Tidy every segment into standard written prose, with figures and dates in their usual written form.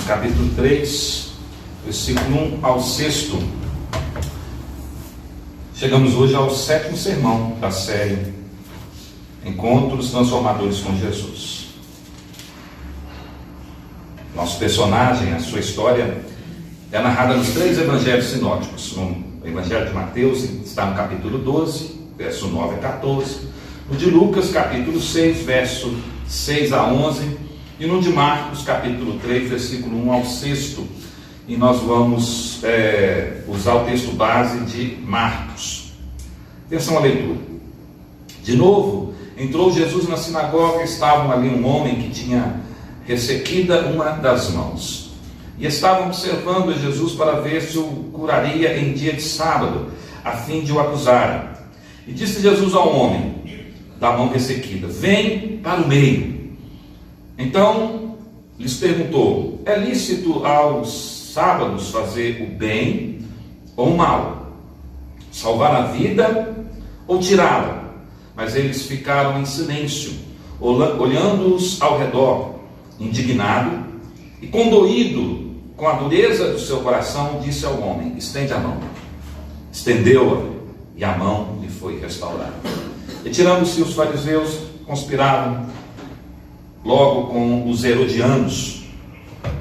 Marcos, capítulo 3, versículo 1 ao 6. Chegamos hoje ao 7º sermão da série Encontros Transformadores com Jesus. Nosso personagem, a sua história, é narrada nos 3 evangelhos sinóticos. No Evangelho de Mateus está no capítulo 12, verso 9 a 14. No de Lucas, capítulo 6, verso 6 a 11. E no de Marcos, capítulo 3, versículo 1 ao 6. E nós vamos usar o texto base de Marcos. Atenção à leitura. De novo, entrou Jesus na sinagoga e estava ali um homem que tinha ressequida uma das mãos. E estavam observando a Jesus para ver se o curaria em dia de sábado, a fim de o acusarem. E disse Jesus ao homem da mão ressequida: vem para o meio. Então lhes perguntou: é lícito aos sábados fazer o bem ou o mal? Salvar a vida ou tirá-la? Mas eles ficaram em silêncio, olhando-os ao redor. Indignado e condoído com a dureza do seu coração, disse ao homem: estende a mão. Estendeu-a, e a mão lhe foi restaurada. Retirando-se os fariseus, conspiravam logo com os herodianos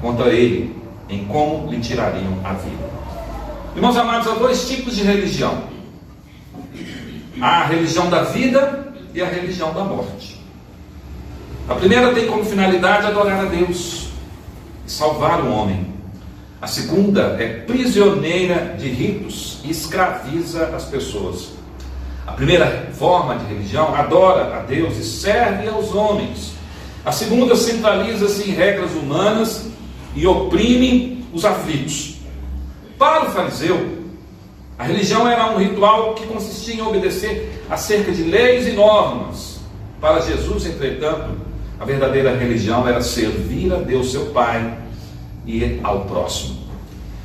contra ele, em como lhe tirariam a vida. Irmãos amados, há 2 tipos de religião: a religião da vida e a religião da morte. A primeira tem como finalidade adorar a Deus e salvar o homem. A segunda é prisioneira de ritos e escraviza as pessoas. A primeira forma de religião adora a Deus e serve aos homens. A segunda centraliza-se em regras humanas e oprime os aflitos. Para o fariseu, a religião era um ritual que consistia em obedecer acerca de leis e normas. Para Jesus, entretanto, a verdadeira religião era servir a Deus, seu Pai, e ao próximo.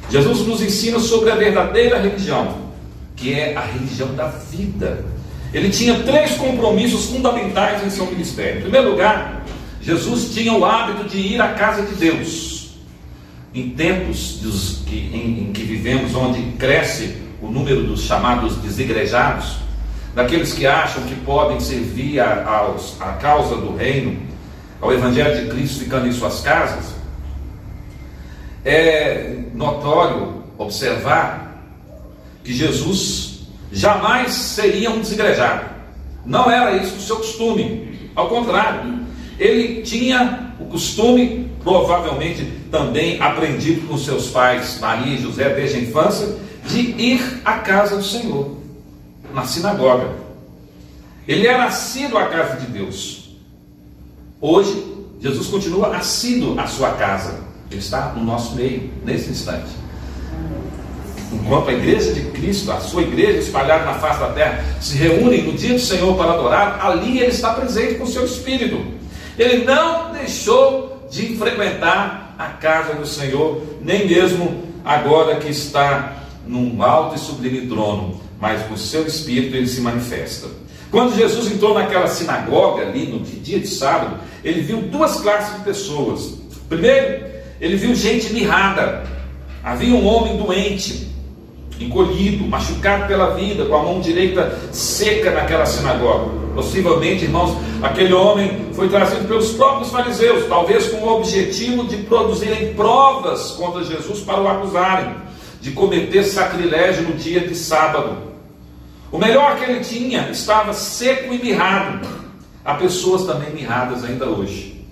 Jesus nos ensina sobre a verdadeira religião, que é a religião da vida. Ele tinha 3 compromissos fundamentais em seu ministério. Em primeiro lugar, Jesus tinha o hábito de ir à casa de Deus. Em tempos em que vivemos, onde cresce o número dos chamados desigrejados, daqueles que acham que podem servir à causa do reino, ao Evangelho de Cristo ficando em suas casas, é notório observar que Jesus jamais seria um desigrejado. Não era isso o seu costume. Ao contrário, ele tinha o costume, provavelmente também aprendido com seus pais, Maria e José, desde a infância, de ir à casa do Senhor, na sinagoga. Ele era assíduo à casa de Deus. Hoje, Jesus continua assíduo à sua casa. Ele está no nosso meio, nesse instante. Enquanto a igreja de Cristo, a sua igreja espalhada na face da terra, se reúnem no dia do Senhor para adorar, ali ele está presente com o seu Espírito. Ele não deixou de frequentar a casa do Senhor, nem mesmo agora que está num alto e sublime trono, mas com o seu Espírito ele se manifesta. Quando Jesus entrou naquela sinagoga ali no dia de sábado, ele viu 2 classes de pessoas. Primeiro, ele viu gente mirrada. Havia um homem doente, encolhido, machucado pela vida, com a mão direita seca naquela sinagoga. Possivelmente, irmãos, aquele homem foi trazido pelos próprios fariseus, talvez com o objetivo de produzirem provas contra Jesus para o acusarem de cometer sacrilégio no dia de sábado. O melhor que ele tinha estava seco e mirrado. Há pessoas também mirradas ainda hoje,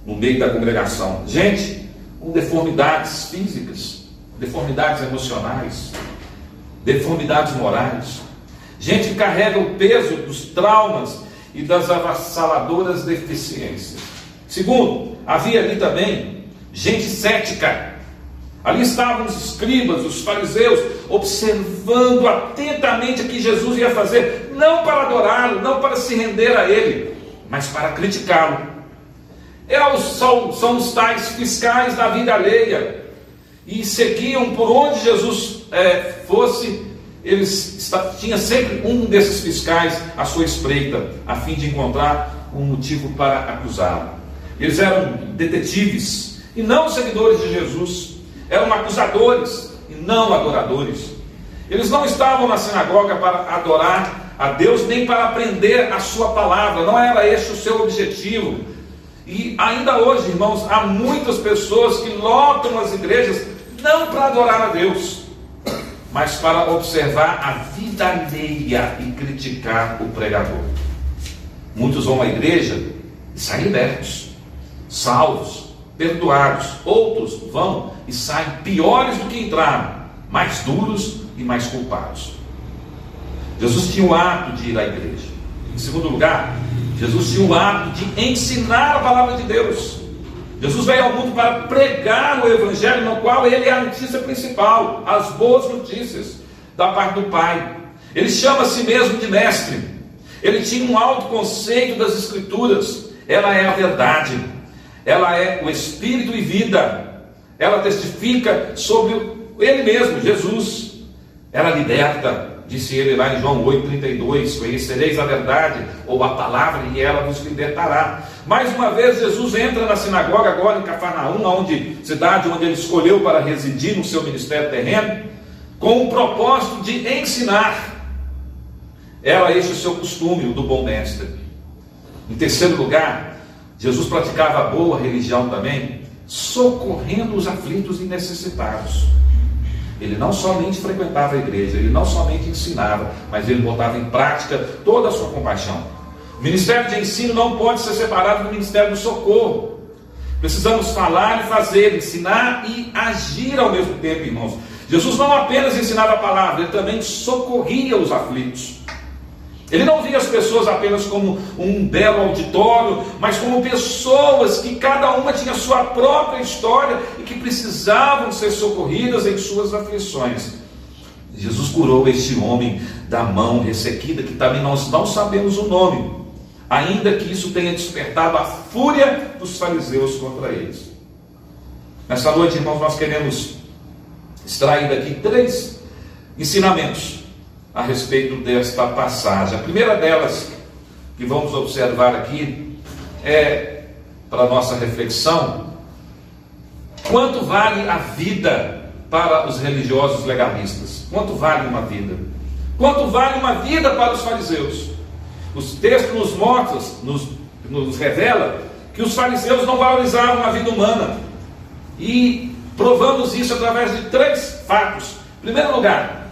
no meio da congregação. Gente com deformidades físicas, deformidades emocionais, deformidades morais. Gente que carrega o peso dos traumas e das avassaladoras deficiências. Segundo, havia ali também gente cética. Ali estavam os escribas, os fariseus, observando atentamente o que Jesus ia fazer, não para adorá-lo, não para se render a ele, mas para criticá-lo. São os tais fiscais da vida alheia, e seguiam por onde Jesus fosse. Eles tinham sempre um desses fiscais à sua espreita, a fim de encontrar um motivo para acusá-lo. Eles eram detetives, e não seguidores de Jesus. Eram acusadores e não adoradores. Eles não estavam na sinagoga para adorar a Deus, nem para aprender a sua palavra. Não era esse o seu objetivo. E ainda hoje, irmãos, há muitas pessoas que lotam as igrejas não para adorar a Deus, mas para observar a vida alheia e criticar o pregador. Muitos vão à igreja e saem libertos, salvos, perdoados. Outros vão e saem piores do que entraram, mais duros e mais culpados. Jesus tinha o hábito de ir à igreja. Em segundo lugar, Jesus tinha o hábito de ensinar a palavra de Deus. Jesus veio ao mundo para pregar o evangelho, no qual ele é a notícia principal, as boas notícias da parte do Pai. Ele chama a si mesmo de mestre. Ele tinha um alto conceito das escrituras. Ela é a verdade, ela é o espírito e vida. Ela testifica sobre ele mesmo, Jesus. Ela liberta, disse ele lá em João 8,32, conhecereis a verdade, ou a palavra, e ela vos libertará. Mais uma vez, Jesus entra na sinagoga, agora em Cafarnaum, cidade onde ele escolheu para residir no seu ministério terreno, com o propósito de ensinar. Era este o seu costume, o do bom mestre. Em terceiro lugar, Jesus praticava a boa religião também, socorrendo os aflitos e necessitados. Ele não somente frequentava a igreja, ele não somente ensinava, mas ele botava em prática toda a sua compaixão. O ministério de ensino não pode ser separado do ministério do socorro. Precisamos falar e fazer, ensinar e agir ao mesmo tempo, irmãos. Jesus não apenas ensinava a palavra, ele também socorria os aflitos. Ele não via as pessoas apenas como um belo auditório, mas como pessoas que cada uma tinha sua própria história e que precisavam ser socorridas em suas aflições. Jesus curou este homem da mão ressequida, que também nós não sabemos o nome, ainda que isso tenha despertado a fúria dos fariseus contra eles. Nessa noite, irmãos, nós queremos extrair daqui 3 ensinamentos a respeito desta passagem. A primeira delas que vamos observar aqui é, para a nossa reflexão, quanto vale a vida para os religiosos legalistas? Quanto vale uma vida? Quanto vale uma vida para os fariseus? Os textos nos revela que os fariseus não valorizavam a vida humana, e provamos isso através de 3 fatos. Em primeiro lugar,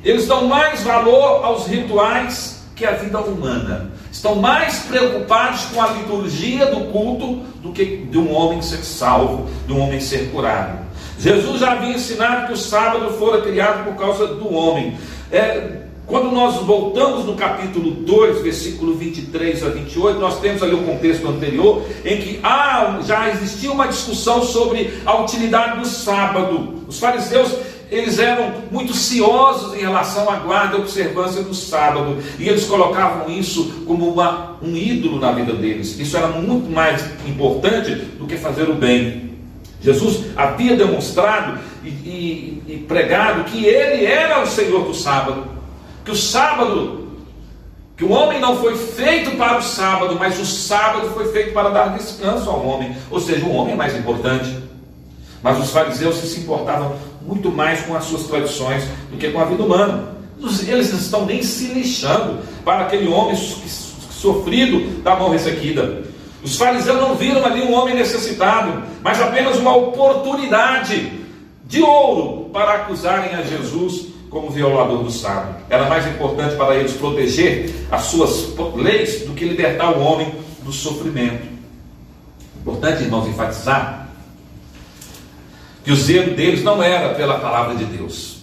eles dão mais valor aos rituais que a vida humana. Estão mais preocupados com a liturgia do culto do que de um homem ser salvo, de um homem ser curado. Jesus já havia ensinado que o sábado fora criado por causa do homem. Quando nós voltamos no capítulo 2, versículo 23 a 28, nós temos ali o contexto anterior, em que já existia uma discussão sobre a utilidade do sábado. Os fariseus, eles eram muito ciosos em relação à guarda e observância do sábado, e eles colocavam isso como um ídolo na vida deles. Isso era muito mais importante do que fazer o bem. Jesus havia demonstrado e pregado que ele era o Senhor do sábado, que o sábado, que o homem não foi feito para o sábado, mas o sábado foi feito para dar descanso ao homem, ou seja, o homem é mais importante. Mas os fariseus se importavam muito mais com as suas tradições do que com a vida humana. Eles não estão nem se lixando para aquele homem sofrido da mão ressequida. Os fariseus não viram ali um homem necessitado, mas apenas uma oportunidade de ouro para acusarem a Jesus como violador do sábado. Era mais importante para eles proteger as suas leis do que libertar o homem do sofrimento. Importante, irmãos, enfatizar que o zelo deles não era pela palavra de Deus.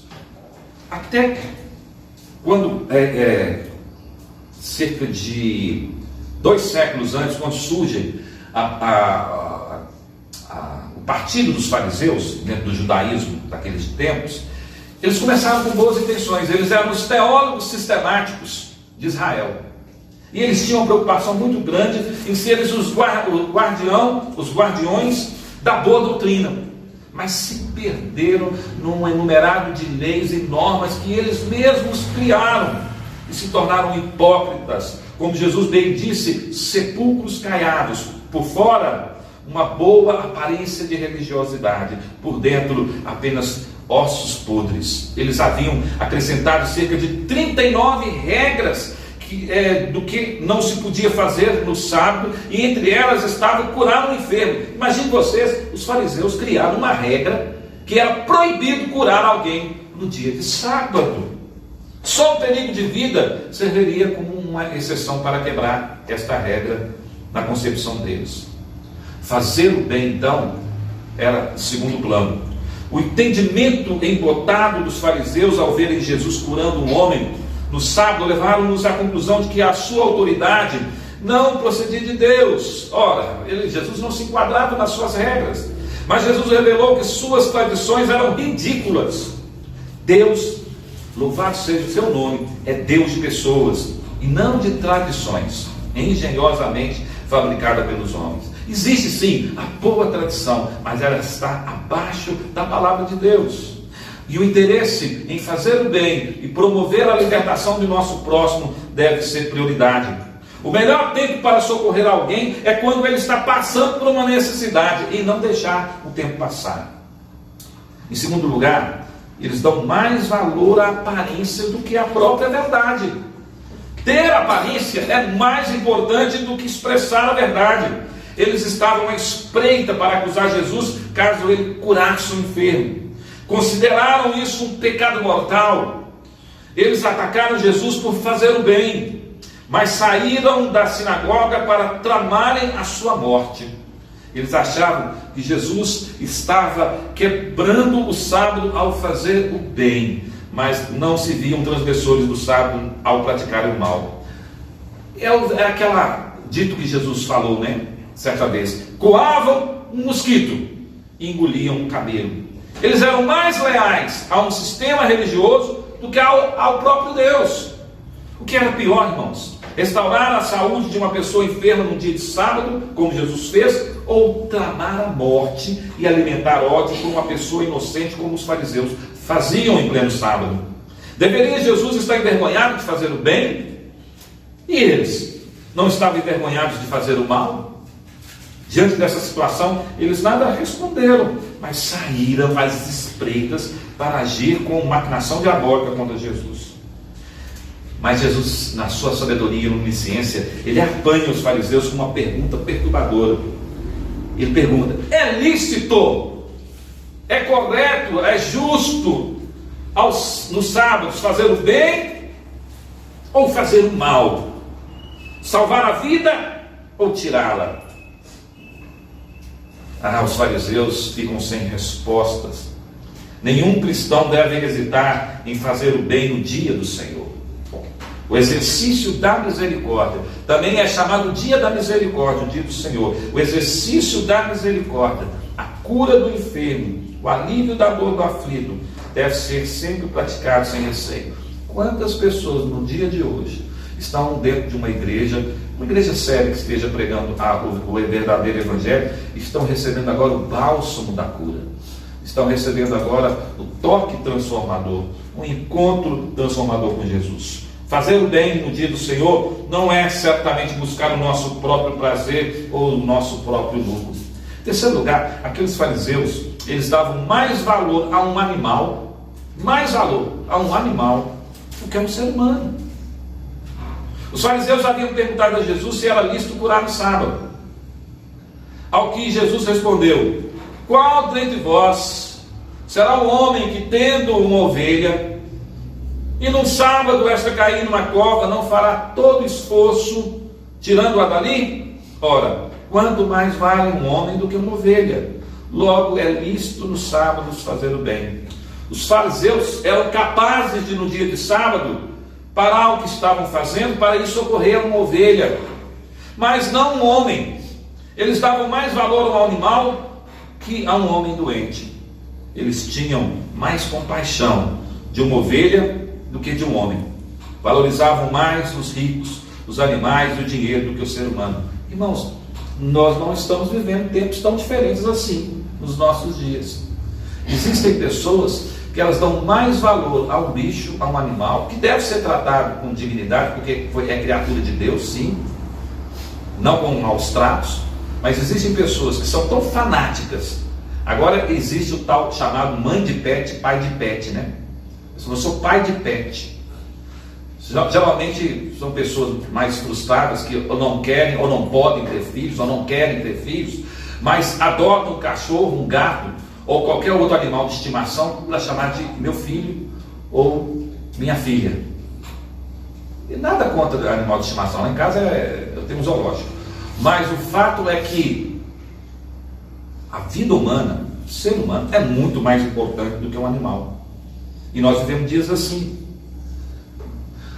Até quando, cerca de 2 séculos antes, quando surge o partido dos fariseus, dentro do judaísmo daqueles tempos, eles começaram com boas intenções. Eles eram os teólogos sistemáticos de Israel. E eles tinham uma preocupação muito grande em serem os guardiões da boa doutrina. Mas se perderam num enumerado de leis e normas que eles mesmos criaram e se tornaram hipócritas. Como Jesus bem disse, sepulcros caiados, por fora uma boa aparência de religiosidade, por dentro apenas ossos podres. Eles haviam acrescentado cerca de 39 regras do que não se podia fazer no sábado, e entre elas estava curar um enfermo. Imagine vocês, os fariseus criaram uma regra que era proibido curar alguém no dia de sábado. Só o perigo de vida serviria como uma exceção para quebrar esta regra na concepção deles. Fazer o bem, então, era segundo plano. O entendimento embotado dos fariseus ao verem Jesus curando um homem no sábado levaram-nos à conclusão de que a sua autoridade não procedia de Deus. Ora, Jesus não se enquadrava nas suas regras, mas Jesus revelou que suas tradições eram ridículas. Deus, louvado seja o seu nome, é Deus de pessoas e não de tradições engenhosamente fabricada pelos homens. Existe sim a boa tradição, mas ela está abaixo da palavra de Deus. E o interesse em fazer o bem e promover a libertação do nosso próximo deve ser prioridade. O melhor tempo para socorrer alguém é quando ele está passando por uma necessidade, e não deixar o tempo passar. Em segundo lugar, eles dão mais valor à aparência do que à própria verdade. Ter aparência é mais importante do que expressar a verdade. Eles estavam à espreita para acusar Jesus caso ele curasse o enfermo. Consideraram isso um pecado mortal. Eles atacaram Jesus por fazer o bem, mas saíram da sinagoga para tramarem a sua morte. Eles achavam que Jesus estava quebrando o sábado ao fazer o bem, mas não se viam transgressores do sábado ao praticarem o mal. É aquela dito que Jesus falou, né? Certa vez, coavam um mosquito e engoliam um camelo. Eles eram mais leais a um sistema religioso do que ao próprio Deus. O que era pior, irmãos? Restaurar a saúde de uma pessoa enferma num dia de sábado, como Jesus fez, ou tramar a morte e alimentar ódio por uma pessoa inocente, como os fariseus faziam em pleno sábado. Deveria Jesus estar envergonhado de fazer o bem? E eles não estavam envergonhados de fazer o mal? Diante dessa situação, eles nada responderam, mas saíram às espreitas para agir com maquinação diabólica contra Jesus. Mas Jesus, na sua sabedoria e onisciência, ele apanha os fariseus com uma pergunta perturbadora. Ele pergunta: é lícito, é correto, é justo nos sábados fazer o bem ou fazer o mal? Salvar a vida ou tirá-la? Os fariseus ficam sem respostas. Nenhum cristão deve hesitar em fazer o bem no dia do Senhor. O exercício da misericórdia também é chamado dia da misericórdia, o dia do Senhor. O exercício da misericórdia, a cura do enfermo, o alívio da dor do aflito, deve ser sempre praticado sem receio. Quantas pessoas no dia de hoje estão dentro de uma igreja séria que esteja pregando o verdadeiro evangelho, estão recebendo agora o bálsamo da cura, estão recebendo agora o toque transformador, um encontro transformador com Jesus. Fazer o bem no dia do Senhor não é certamente buscar o nosso próprio prazer ou o nosso próprio lucro. Em terceiro lugar, aqueles fariseus, eles davam mais valor a um animal do que a um ser humano. Os fariseus haviam perguntado a Jesus se era lícito curar no sábado. Ao que Jesus respondeu: qual dentre vós será o homem que, tendo uma ovelha, e num sábado esta cair numa cova, não fará todo o esforço tirando-a dali? Ora, quanto mais vale um homem do que uma ovelha? Logo é lícito nos sábados fazer o bem. Os fariseus eram capazes de, no dia de sábado, parar o que estavam fazendo para ir socorrer uma ovelha, mas não um homem. Eles davam mais valor a um animal que a um homem doente. Eles tinham mais compaixão de uma ovelha do que de um homem. Valorizavam mais os ricos, os animais e o dinheiro do que o ser humano. Irmãos, nós não estamos vivendo tempos tão diferentes assim nos nossos dias. Existem pessoas que elas dão mais valor a um bicho, a um animal, que deve ser tratado com dignidade, porque é criatura de Deus, sim, não com maus tratos, Mas existem pessoas que são tão fanáticas. Agora existe o tal chamado mãe de pet, pai de pet, né? Eu sou pai de pet. Geralmente são pessoas mais frustradas que ou não querem, ou não podem ter filhos, ou não querem ter filhos, mas adotam um cachorro, um gato, ou qualquer outro animal de estimação para chamar de meu filho ou minha filha. E nada contra animal de estimação. Lá em casa eu tenho um zoológico. Mas o fato é que a vida humana, o ser humano, é muito mais importante do que um animal. E nós vivemos dias assim.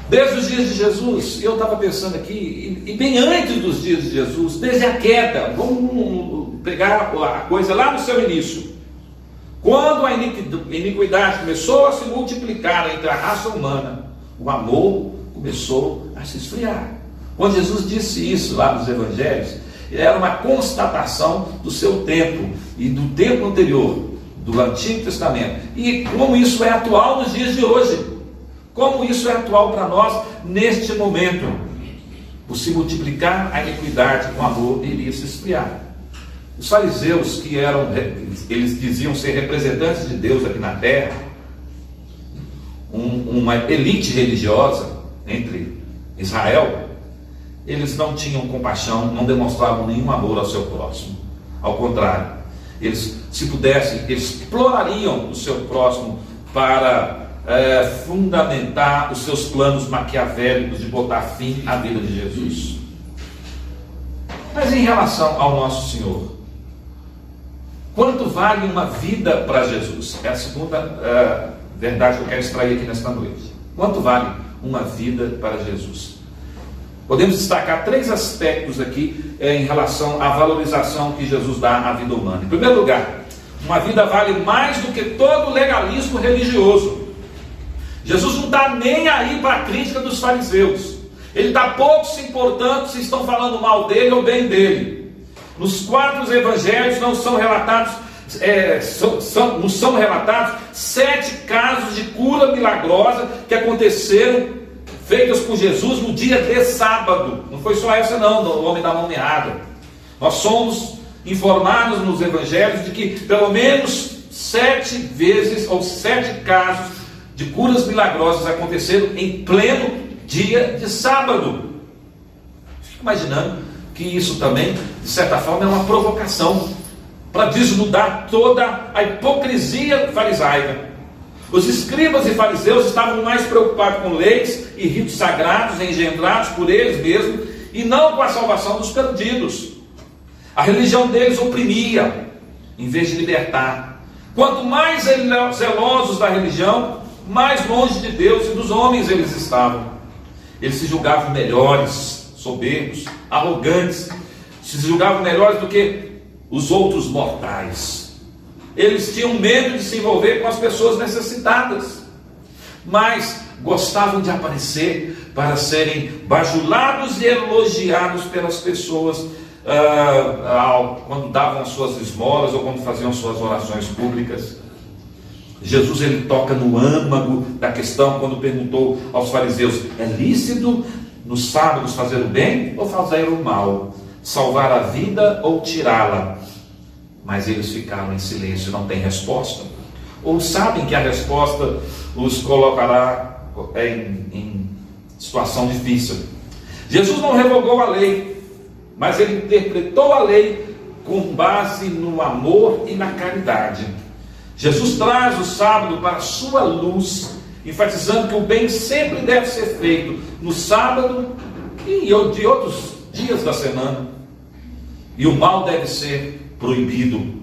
Desde os dias de Jesus, eu estava pensando aqui, e bem antes dos dias de Jesus, desde a queda, vamos pegar a coisa lá no seu início. Quando a iniquidade começou a se multiplicar entre a raça humana, o amor começou a se esfriar. Quando Jesus disse isso lá nos evangelhos, era uma constatação do seu tempo e do tempo anterior, do Antigo Testamento. E como isso é atual nos dias de hoje. Como isso é atual para nós neste momento. Por se multiplicar a iniquidade, o amor iria se esfriar. Os fariseus, que eles diziam ser representantes de Deus aqui na terra, uma elite religiosa entre Israel, eles não tinham compaixão, não demonstravam nenhum amor ao seu próximo. Ao contrário, eles, se pudessem, eles explorariam o seu próximo para fundamentar os seus planos maquiavélicos de botar fim à vida de Jesus. Mas em relação ao nosso Senhor, quanto vale uma vida para Jesus? É a segunda verdade que eu quero extrair aqui nesta noite. Quanto vale uma vida para Jesus? Podemos destacar 3 aspectos aqui em relação à valorização que Jesus dá à vida humana. Em primeiro lugar, uma vida vale mais do que todo legalismo religioso. Jesus não está nem aí para a crítica dos fariseus. Ele está pouco se importando se estão falando mal dele ou bem dele. Nos 4 evangelhos não são relatados, não são relatados 7 casos de cura milagrosa que aconteceram, feitas por Jesus no dia de sábado. Não foi só essa não, do homem da mão meada. Nós somos informados nos evangelhos de que pelo menos 7 vezes ou 7 casos de curas milagrosas aconteceram em pleno dia de sábado. Fico imaginando que isso também, de certa forma, é uma provocação para desnudar toda a hipocrisia farisaica. Os escribas e fariseus estavam mais preocupados com leis e ritos sagrados engendrados por eles mesmos e não com a salvação dos perdidos. A religião deles oprimia em vez de libertar. Quanto mais zelosos da religião, mais longe de Deus e dos homens eles estavam. Eles se julgavam melhores, soberbos, arrogantes, se julgavam melhores do que os outros mortais. Eles tinham medo de se envolver com as pessoas necessitadas, mas gostavam de aparecer para serem bajulados e elogiados pelas pessoas quando davam as suas esmolas ou quando faziam suas orações públicas. Jesus ele toca no âmago da questão quando perguntou aos fariseus: é lícito nos sábados fazer o bem ou fazer o mal? Salvar a vida ou tirá-la? Mas eles ficaram em silêncio, não tem resposta. Ou sabem que a resposta os colocará em situação difícil. Jesus não revogou a lei, mas ele interpretou a lei com base no amor e na caridade. Jesus traz o sábado para a sua luz, enfatizando que o bem sempre deve ser feito no sábado e de outros dias da semana, e o mal deve ser proibido.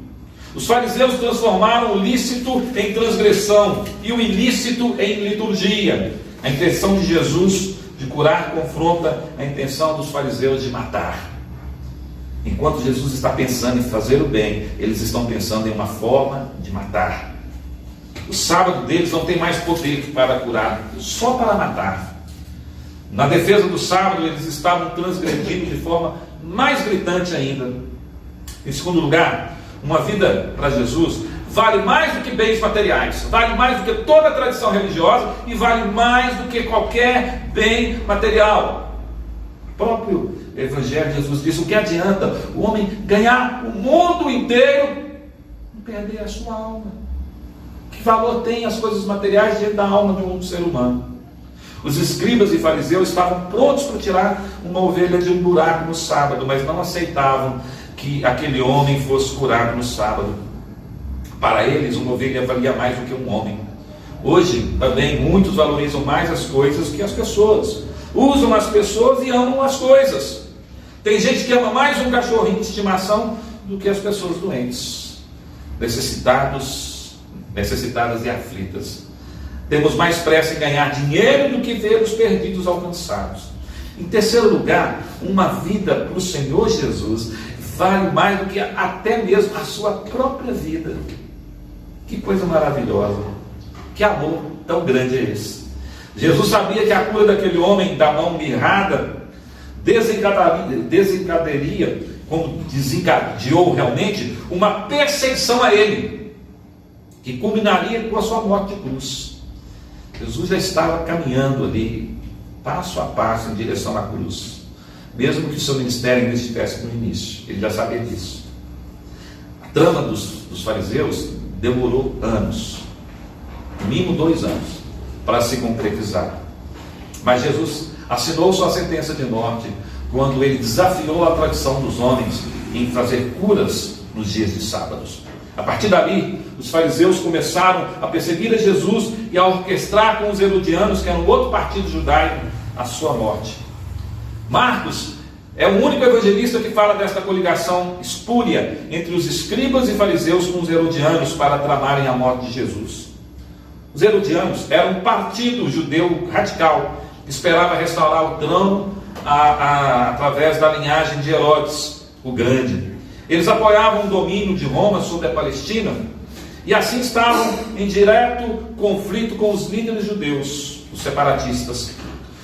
Os fariseus transformaram o lícito em transgressão e o ilícito em liturgia. A intenção de Jesus de curar confronta a intenção dos fariseus de matar. Enquanto Jesus está pensando em fazer o bem, eles estão pensando em uma forma de matar. O sábado deles não tem mais poder para curar, só para matar. Na defesa do sábado, eles estavam transgredindo de forma mais gritante ainda. Em segundo lugar, uma vida para Jesus vale mais do que bens materiais, vale mais do que toda a tradição religiosa e vale mais do que qualquer bem material. O próprio Evangelho, Jesus disse: o que adianta o homem ganhar o mundo inteiro e perder a sua alma? Que valor tem as coisas materiais diante da alma de um ser humano? Os escribas e fariseus estavam prontos para tirar uma ovelha de um buraco no sábado, mas não aceitavam que aquele homem fosse curado no sábado. Para eles, uma ovelha valia mais do que um homem. Hoje, também, muitos valorizam mais as coisas que as pessoas. Usam as pessoas e amam as coisas. Tem gente que ama mais um cachorrinho de estimação do que as pessoas doentes, necessitadas e aflitas. Temos mais pressa em ganhar dinheiro do que ver os perdidos alcançados. Em terceiro lugar, uma vida para o Senhor Jesus vale mais do que até mesmo a sua própria vida. Que coisa maravilhosa! Que amor tão grande é esse? Jesus sabia que a cura daquele homem da mão mirrada desencadearia, como desencadeou realmente, uma perseguição a ele, que culminaria com a sua morte de cruz. Jesus já estava caminhando ali, passo a passo, em direção à cruz, mesmo que o seu ministério ainda estivesse no início. Ele já sabia disso. A trama dos fariseus demorou anos, no mínimo 2 anos, para se concretizar. Mas Jesus assinou sua sentença de morte quando ele desafiou a tradição dos homens em fazer curas nos dias de sábados. A partir dali, os fariseus começaram a perseguir a Jesus e a orquestrar com os herodianos, que eram outro partido judaico, a sua morte. Marcos é o único evangelista que fala desta coligação espúria entre os escribas e fariseus com os herodianos para tramarem a morte de Jesus. Os herodianos eram um partido judeu radical que esperava restaurar o trono através da linhagem de Herodes, o Grande. Eles apoiavam o domínio de Roma sobre a Palestina e assim estavam em direto conflito com os líderes judeus, os separatistas.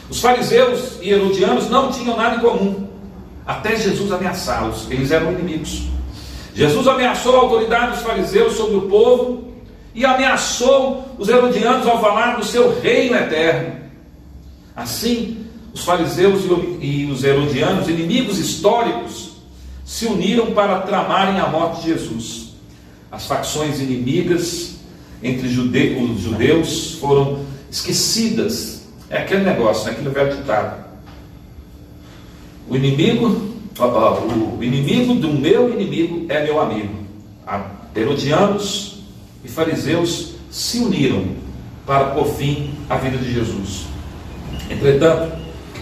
Os fariseus e herodianos não tinham nada em comum, até Jesus ameaçá-los. Eles eram inimigos. Jesus ameaçou a autoridade dos fariseus sobre o povo e ameaçou os herodianos ao falar do seu reino eterno. Assim, os fariseus e os herodianos, inimigos históricos, se uniram para tramarem a morte de Jesus. As facções inimigas entre os judeus foram esquecidas. É aquele negócio, né? Aquele velho ditado: o inimigo do meu inimigo é meu amigo. Herodianos e fariseus se uniram para pôr fim à vida de Jesus. Entretanto,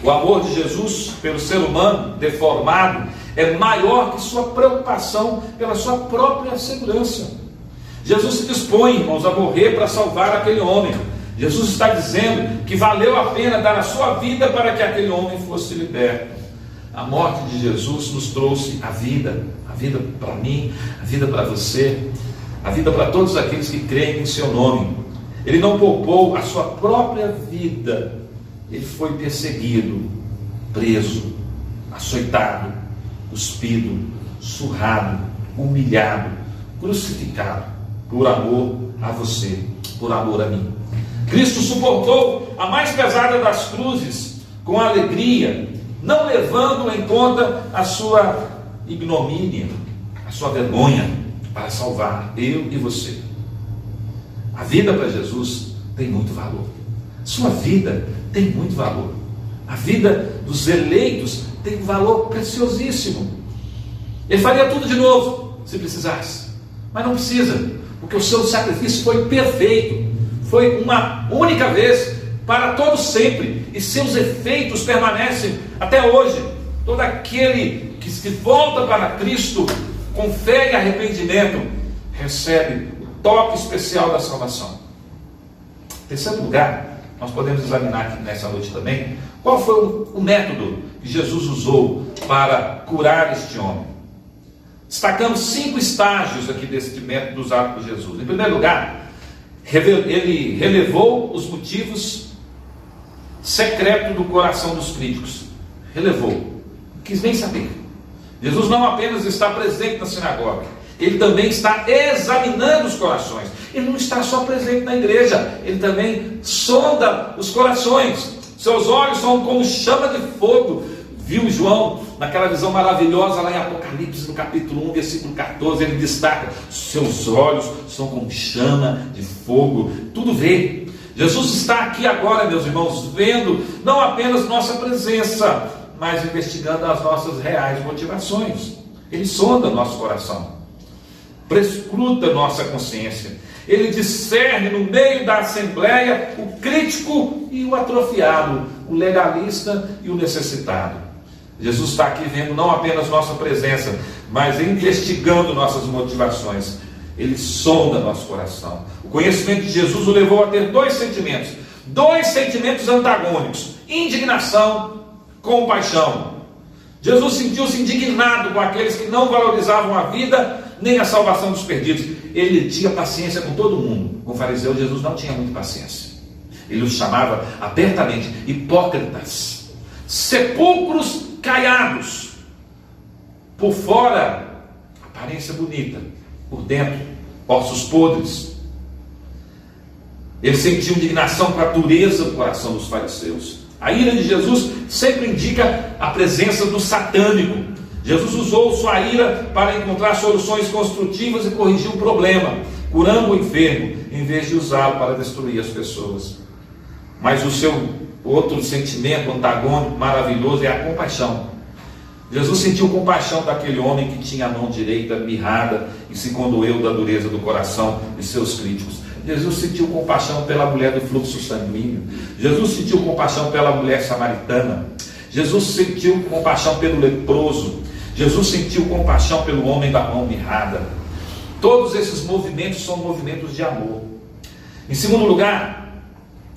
o amor de Jesus pelo ser humano deformado é maior que sua preocupação pela sua própria segurança. Jesus se dispõe, irmãos, a morrer para salvar aquele homem. Jesus está dizendo que valeu a pena dar a sua vida para que aquele homem fosse liberto. A morte de Jesus nos trouxe a vida para mim, a vida para você, a vida para todos aqueles que creem em seu nome. Ele não poupou a sua própria vida. Ele foi perseguido, preso, açoitado, cuspido, surrado, humilhado, crucificado, por amor a você, por amor a mim. Cristo suportou a mais pesada das cruzes com alegria, não levando em conta a sua ignomínia, a sua vergonha, para salvar eu e você. A vida para Jesus tem muito valor. Sua vida tem muito valor. A vida dos eleitos tem um valor preciosíssimo. Ele faria tudo de novo, se precisasse. Mas não precisa, porque o seu sacrifício foi perfeito. Foi uma única vez, para todo sempre. E seus efeitos permanecem até hoje. Todo aquele que se volta para Cristo com fé e arrependimento recebe o toque especial da salvação. Em terceiro lugar, nós podemos examinar aqui nessa noite também qual foi o método que Jesus usou para curar este homem. Destacamos 5 estágios aqui deste método usado por Jesus. Em primeiro lugar, ele relevou os motivos secretos do coração dos críticos. Relevou, não quis nem saber. Jesus não apenas está presente na sinagoga, ele também está examinando os corações. Ele não está só presente na igreja, ele também sonda os corações. Seus olhos são como chama de fogo, viu João naquela visão maravilhosa lá em Apocalipse, no capítulo 1, versículo 14, ele destaca: seus olhos são como chama de fogo. Tudo vê. Jesus está aqui agora, meus irmãos, vendo não apenas nossa presença, mas investigando as nossas reais motivações. Ele sonda nosso coração, prescruta nossa consciência. Ele discerne no meio da assembleia o crítico e o atrofiado, o legalista e o necessitado. Jesus está aqui vendo não apenas nossa presença, mas investigando nossas motivações. Ele sonda nosso coração. O conhecimento de Jesus o levou a ter dois sentimentos antagônicos: indignação, compaixão. Jesus sentiu-se indignado com aqueles que não valorizavam a vida nem a salvação dos perdidos. Ele tinha paciência com todo mundo. Com o fariseu, Jesus não tinha muita paciência. Ele os chamava abertamente hipócritas, sepulcros caiados. Por fora, aparência bonita; por dentro, ossos podres. Ele sentiu indignação com a dureza do coração dos fariseus. A ira de Jesus sempre indica a presença do satânico. Jesus usou sua ira para encontrar soluções construtivas e corrigir o problema, curando o enfermo, em vez de usá-lo para destruir as pessoas. Mas o seu outro sentimento antagônico maravilhoso é a compaixão. Jesus sentiu compaixão daquele homem que tinha a mão direita mirrada e se condoeu da dureza do coração de seus críticos. Jesus sentiu compaixão pela mulher do fluxo sanguíneo. Jesus sentiu compaixão pela mulher samaritana. Jesus sentiu compaixão pelo leproso. Jesus sentiu compaixão pelo homem da mão mirrada. Todos esses movimentos são movimentos de amor. Em segundo lugar,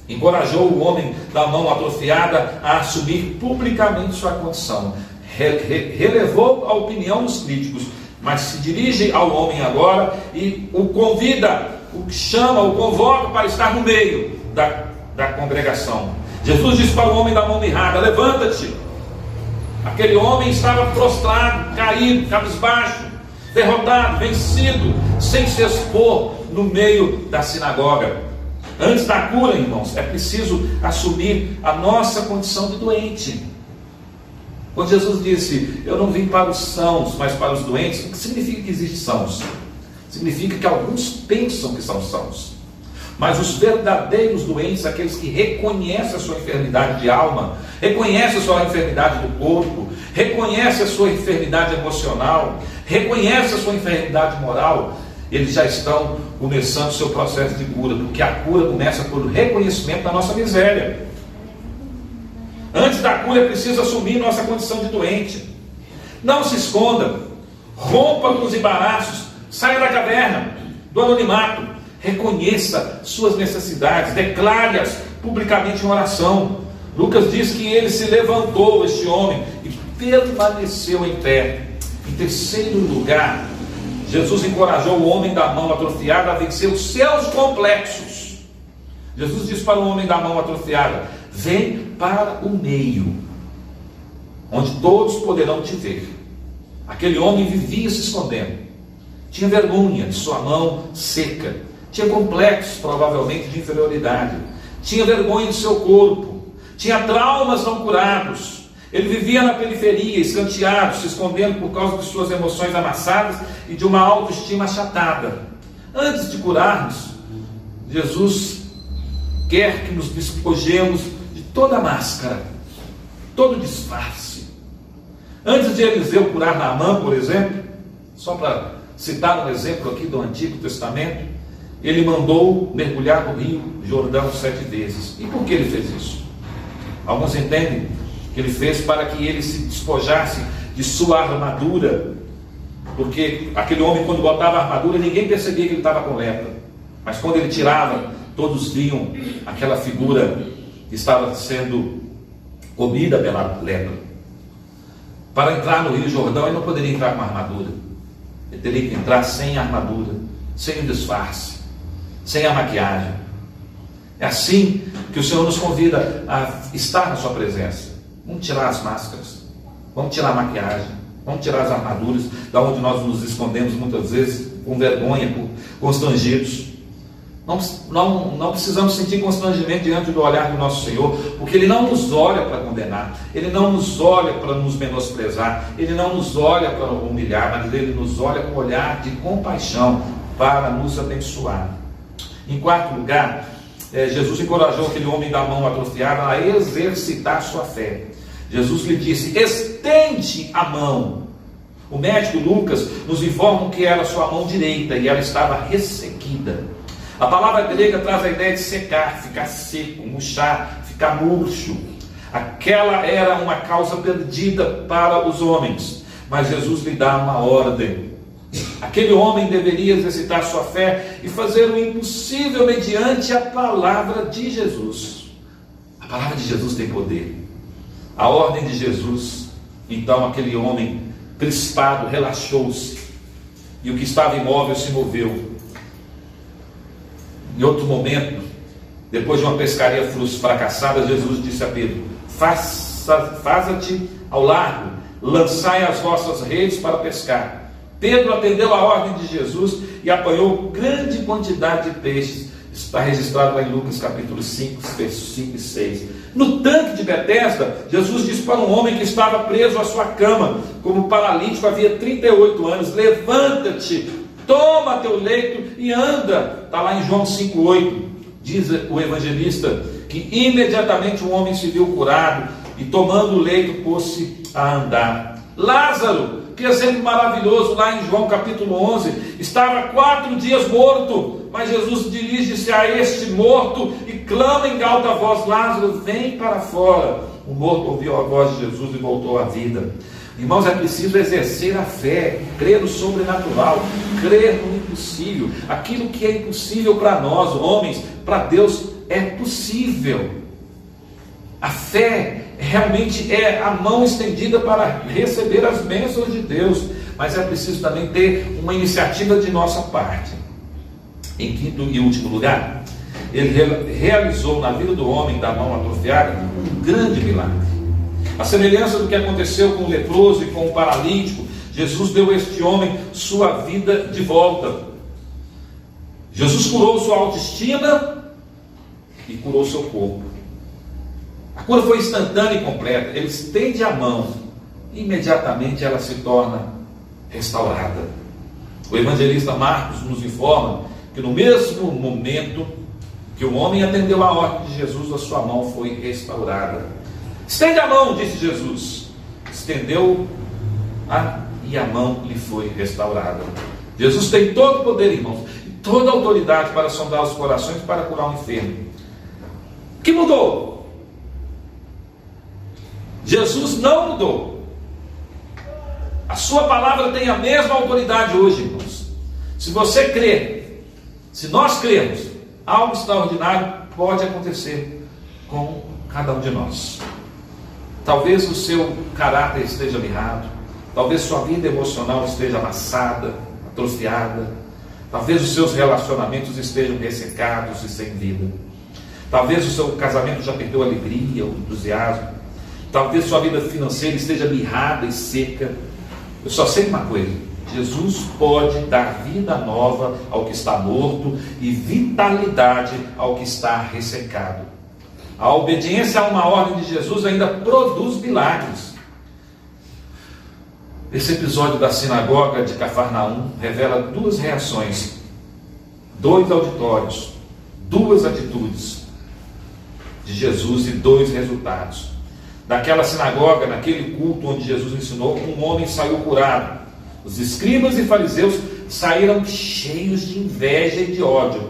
encorajou o homem da mão atrofiada a assumir publicamente sua condição. Relevou a opinião dos críticos, mas se dirige ao homem agora e o convida, o chama, o convoca para estar no meio da congregação. Jesus disse para o homem da mão mirrada: levanta-te. Aquele homem estava prostrado, caído, cabisbaixo, derrotado, vencido, sem se expor no meio da sinagoga. Antes da cura, irmãos, é preciso assumir a nossa condição de doente. Quando Jesus disse: eu não vim para os sãos, mas para os doentes, o que significa que existem sãos? Significa que alguns pensam que são sãos, mas os verdadeiros doentes, aqueles que reconhecem a sua enfermidade de alma, reconhecem a sua enfermidade do corpo, reconhecem a sua enfermidade emocional, reconhecem a sua enfermidade moral, eles já estão começando o seu processo de cura, porque a cura começa pelo reconhecimento da nossa miséria. Antes da cura é preciso assumir nossa condição de doente. Não se esconda, rompa com os embaraços, saia da caverna, do anonimato, reconheça suas necessidades, declare-as publicamente em oração. Lucas diz que ele se levantou, este homem, e permaneceu em pé. Em terceiro lugar, Jesus encorajou o homem da mão atrofiada a vencer os seus complexos. Jesus disse para o homem da mão atrofiada: vem para o meio, onde todos poderão te ver. Aquele homem vivia se escondendo, tinha vergonha de sua mão seca, tinha complexos provavelmente de inferioridade, tinha vergonha do seu corpo, tinha traumas não curados. Ele vivia na periferia, escanteado, se escondendo por causa de suas emoções amassadas e de uma autoestima achatada. Antes de curar-nos, Jesus quer que nos despojemos de toda máscara, todo disfarce. Antes de Eliseu curar Naamã, por exemplo, só para citar um exemplo aqui do Antigo Testamento, ele mandou mergulhar no rio Jordão 7 vezes. E por que ele fez isso? Alguns entendem que ele fez para que ele se despojasse de sua armadura, porque aquele homem, quando botava a armadura, ninguém percebia que ele estava com lepra, mas quando ele tirava, todos viam aquela figura que estava sendo comida pela lepra. Para entrar no rio Jordão, ele não poderia entrar com armadura, ele teria que entrar sem armadura, sem o disfarce, sem a maquiagem. É assim que o Senhor nos convida a estar na sua presença. Vamos tirar as máscaras, vamos tirar a maquiagem, vamos tirar as armaduras, da onde nós nos escondemos muitas vezes com vergonha, constrangidos. Não precisamos sentir constrangimento diante do olhar do nosso Senhor, porque Ele não nos olha para condenar, Ele não nos olha para nos menosprezar, Ele não nos olha para humilhar, mas Ele nos olha com um olhar de compaixão para nos abençoar. Em quarto lugar, Jesus encorajou aquele homem da mão atrofiada a exercitar sua fé. Jesus lhe disse: estende a mão. O médico Lucas nos informa que era sua mão direita e ela estava ressequida. A palavra grega traz a ideia de secar, ficar seco, murchar, ficar murcho. Aquela era uma causa perdida para os homens, mas Jesus lhe dá uma ordem. Aquele homem deveria exercitar sua fé e fazer o impossível mediante a palavra de Jesus. A palavra de Jesus tem poder. A ordem de Jesus. Então aquele homem crispado relaxou-se, e o que estava imóvel se moveu. Em outro momento, depois de uma pescaria fracassada, Jesus disse a Pedro: faza-te ao largo, lançai as vossas redes para pescar. Pedro atendeu a ordem de Jesus e apanhou grande quantidade de peixes. Está registrado lá em Lucas capítulo 5, versos 5 e 6. No tanque de Betesda, Jesus disse para um homem que estava preso à sua cama, como paralítico havia 38 anos: levanta-te, toma teu leito e anda. Está lá em João 5,8. Diz o evangelista que imediatamente o homem se viu curado e, tomando o leito, pôs-se a andar. Lázaro, que exemplo maravilhoso, lá em João capítulo 11, estava 4 dias morto, mas Jesus dirige-se a este morto e clama em alta voz: Lázaro, vem para fora. O morto ouviu a voz de Jesus e voltou à vida. Irmãos, é preciso exercer a fé, crer no sobrenatural, crer no impossível. Aquilo que é impossível para nós, homens, para Deus é possível. A fé realmente é a mão estendida para receber as bênçãos de Deus, mas é preciso também ter uma iniciativa de nossa parte. Em quinto e último lugar, ele realizou na vida do homem da mão atrofiada um grande milagre. A semelhança do que aconteceu com o leproso e com o paralítico, Jesus deu a este homem sua vida de volta. Jesus curou sua autoestima e curou seu corpo. A cura foi instantânea e completa. Ele estende a mão e imediatamente ela se torna restaurada. O evangelista Marcos nos informa que no mesmo momento que o homem atendeu a ordem de Jesus, a sua mão foi restaurada. Estende a mão, disse Jesus. Estendeu e a mão lhe foi restaurada. Jesus tem todo o poder, irmãos, e toda a autoridade para sondar os corações e para curar o enfermo. O que mudou? Jesus não mudou. A sua palavra tem a mesma autoridade hoje, irmãos. Se você crer, se nós crermos, algo extraordinário pode acontecer com cada um de nós. Talvez o seu caráter esteja mirrado, talvez sua vida emocional esteja amassada, atrofiada, talvez os seus relacionamentos estejam ressecados e sem vida, talvez o seu casamento já perdeu a alegria, o entusiasmo, talvez sua vida financeira esteja mirrada e seca. Eu só sei uma coisa: Jesus pode dar vida nova ao que está morto e vitalidade ao que está ressecado. A obediência a uma ordem de Jesus ainda produz milagres. Esse episódio da sinagoga de Cafarnaum revela duas reações, dois auditórios, duas atitudes de Jesus e dois resultados. Daquela sinagoga, naquele culto onde Jesus ensinou, um homem saiu curado. Os escribas e fariseus saíram cheios de inveja e de ódio.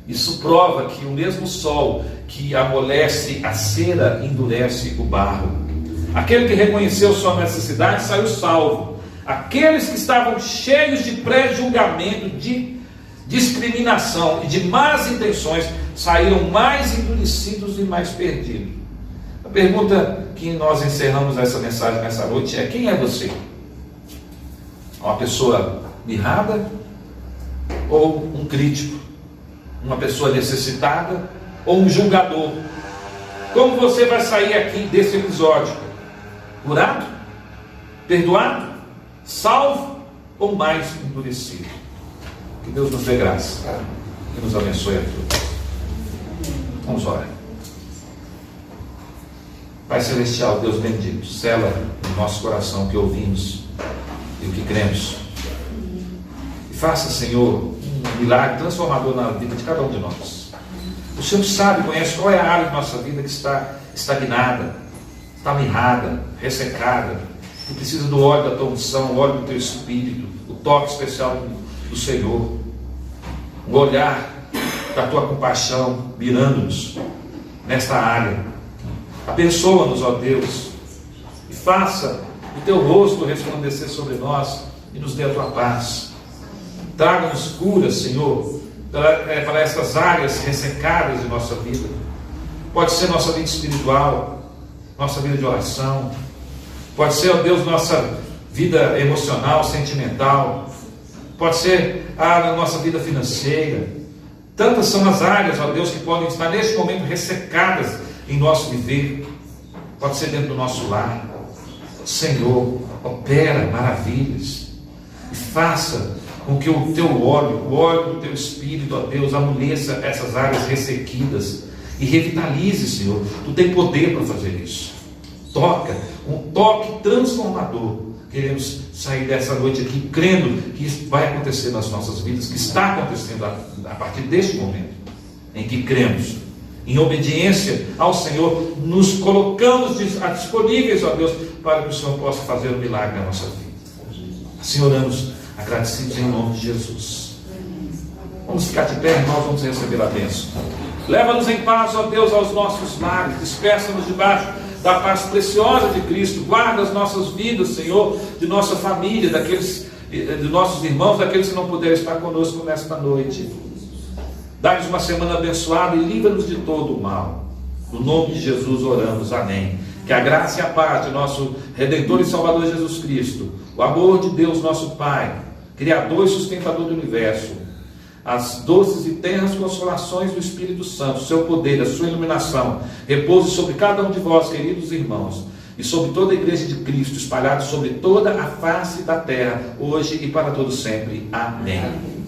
Isso prova que o mesmo sol que amolece a cera endurece o barro. Aquele que reconheceu sua necessidade saiu salvo. Aqueles que estavam cheios de pré-julgamento, de discriminação e de más intenções saíram mais endurecidos e mais perdidos. A pergunta que nós encerramos essa mensagem nessa noite é: quem é você? Uma pessoa mirrada ou um crítico? Uma pessoa necessitada ou um julgador? Como você vai sair aqui desse episódio? Curado? Perdoado? Salvo ou mais endurecido? Que Deus nos dê graça. que nos abençoe a todos. Vamos orar. Pai Celestial, Deus bendito, sela no nosso coração o que ouvimos e o que cremos. E faça, Senhor, um milagre transformador na vida de cada um de nós. O Senhor sabe, conhece qual é a área de nossa vida que está estagnada, está mirrada, ressecada, que precisa do óleo da tua unção, o óleo do teu Espírito, o toque especial do Senhor, o olhar da tua compaixão mirando-nos nesta área. Abençoa-nos, ó Deus, e faça o teu rosto resplandecer sobre nós e nos dê a tua paz. Traga-nos cura, Senhor, para essas áreas ressecadas de nossa vida. Pode ser nossa vida espiritual, nossa vida de oração, pode ser, ó Deus, nossa vida emocional, sentimental, pode ser a nossa vida financeira. Tantas são as áreas, ó Deus, que podem estar neste momento ressecadas em nosso viver. Pode ser dentro do nosso lar. Senhor, opera maravilhas e faça com que o teu óleo, o óleo do teu Espírito, ó Deus, amoleça essas áreas ressequidas e revitalize, Senhor. Tu tem poder para fazer isso. Toca, um toque transformador. Queremos sair dessa noite aqui crendo que isso vai acontecer nas nossas vidas, que está acontecendo a partir deste momento em que cremos. Em obediência ao Senhor, nos colocamos disponíveis, ó Deus, para que o Senhor possa fazer um milagre na nossa vida. Assim oramos, agradecidos em nome de Jesus. Vamos ficar de pé, irmãos, vamos receber a bênção. Leva-nos em paz, ó Deus, aos nossos lares, despeça-nos debaixo da paz preciosa de Cristo. Guarda as nossas vidas, Senhor, de nossa família, de nossos irmãos, daqueles que não puderam estar conosco nesta noite. Dá-nos uma semana abençoada e livra-nos de todo o mal. No nome de Jesus oramos, amém. Que a graça e a paz de nosso Redentor e Salvador Jesus Cristo, o amor de Deus nosso Pai, Criador e sustentador do universo, as doces e terras consolações do Espírito Santo, o seu poder, a sua iluminação, repouse sobre cada um de vós, queridos irmãos, e sobre toda a igreja de Cristo, espalhada sobre toda a face da terra, hoje e para todo sempre. Amém.